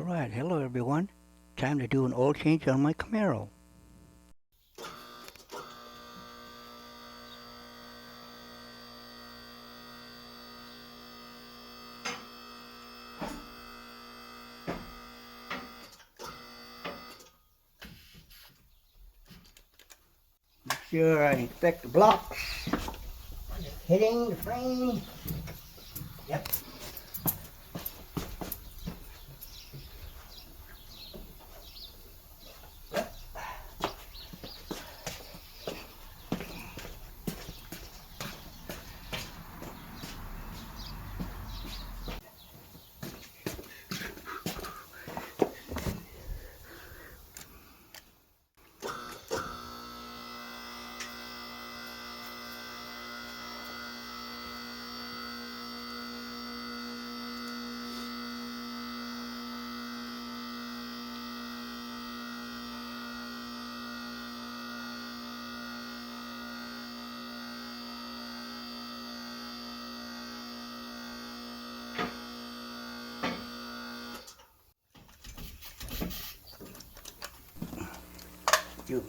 Alright, hello everyone. Time to do an oil change on my Camaro. Make sure I inspect the blocks. Hitting the frame. Yep.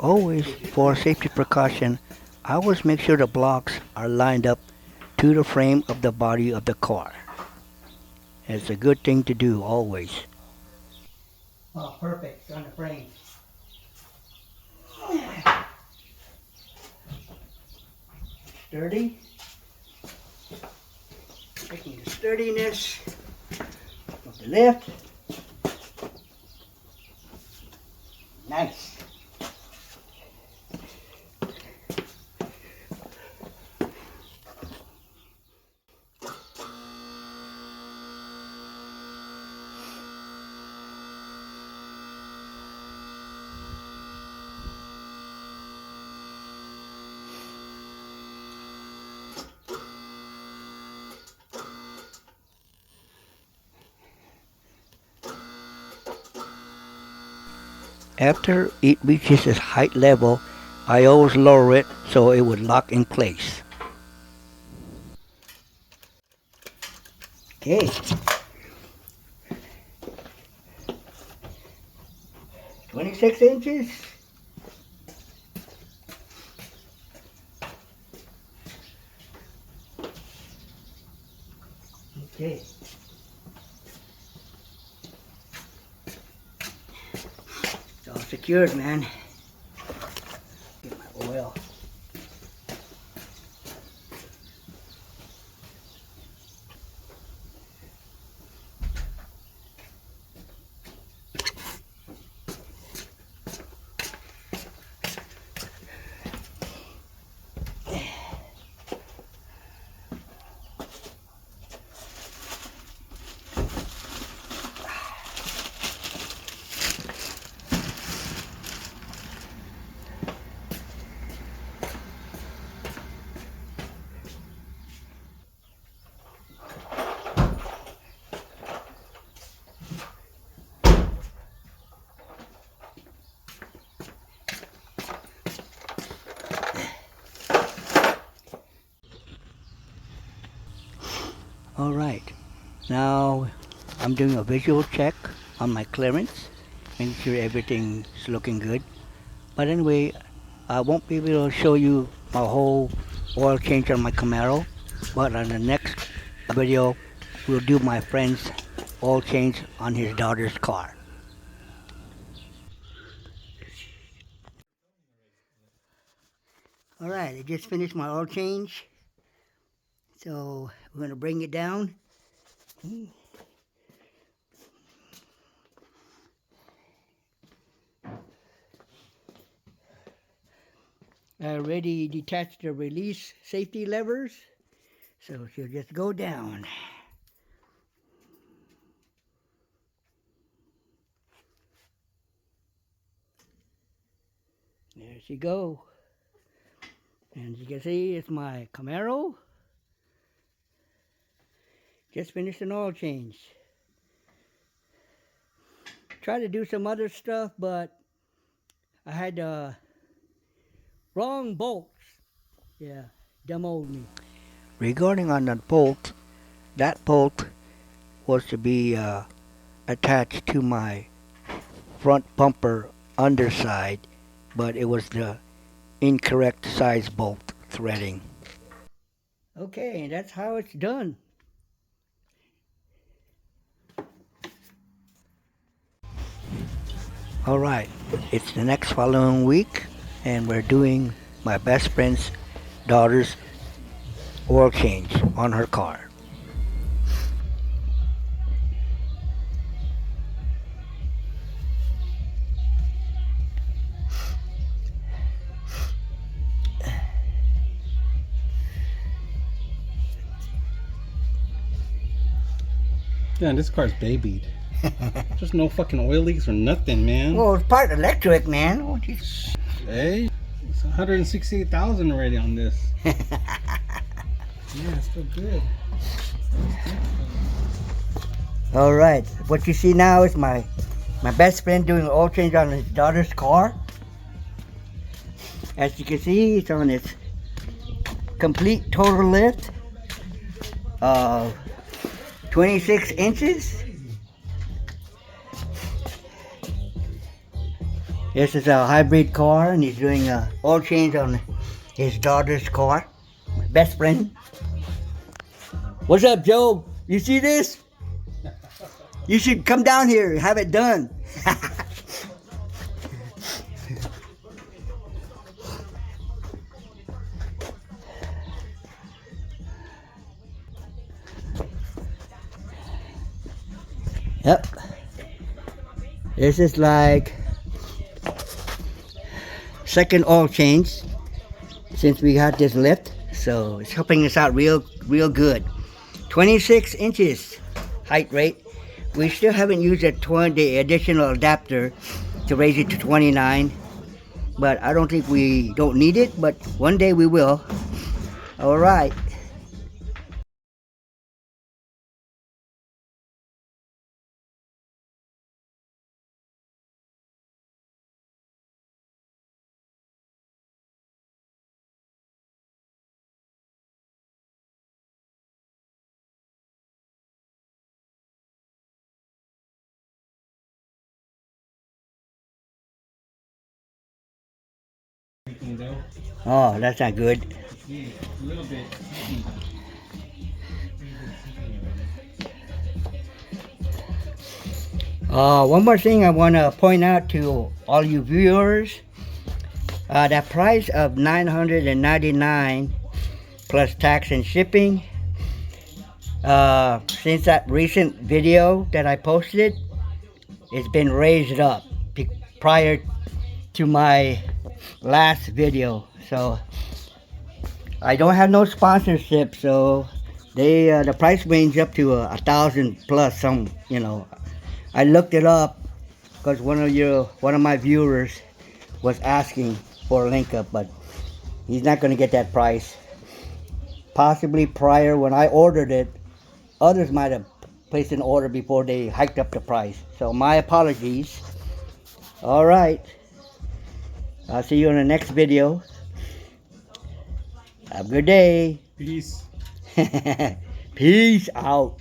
Always, for safety precaution, I always make sure the blocks are lined up to the frame of the body of the car. It's a good thing to do, always. Oh, perfect, on the frame. Sturdy. Checking the sturdiness of the lift. Nice. After it reaches its height level, I always lower it so it would lock in place. Okay. 26 inches. Okay. It's all secured, man. Get my oil. Alright, now I'm doing a visual check on my clearance, making sure everything's looking good. But anyway, I won't be able to show you my whole oil change on my Camaro, but on the next video, we'll do my friend's oil change on his daughter's car. Alright, I just finished my oil change, so we're going to bring it down. I already detached the release safety levers, so she'll just go down. There she go. And as you can see, it's my Camaro. Just finished an oil change. Tried to do some other stuff, but I had wrong bolts. Yeah, demoed me. Regarding on that bolt was to be attached to my front bumper underside, but it was the incorrect size bolt threading. Okay, that's how it's done. Alright, it's the next following week, and we're doing my best friend's daughter's oil change on her car. Yeah, this car's babied. There's no fucking oil leaks or nothing, man. Well, it's part electric, man. Oh, Hey, it's 168,000 already on this. Yeah, it's still good. Alright, what you see now is my best friend doing an oil change on his daughter's car. As you can see, it's on its complete total lift of 26 inches. This is a hybrid car, and he's doing an oil change on his daughter's car. My best friend. What's up, Joe? You see this? You should come down here and have it done. Yep. This is like second oil change since we got this lift, so it's helping us out real good. 26 inches height rate. We still haven't used the additional adapter to raise it to 29, but I don't think we don't need it, but one day we will. All right. Oh, that's not good. A little bit. One more thing I want to point out to all you viewers. That price of $999 plus tax and shipping. Since that recent video that I posted, it's been raised up prior to my last video. So I don't have no sponsorship, so they the price range up to 1,000 plus. Some, you know, I looked it up because one of my viewers was asking for a link up, but he's not going to get that price. Possibly prior, when I ordered it, others might have placed an order before they hiked up the price. So my apologies. All right. I'll see you in the next video. Have a good day. Peace. Peace out.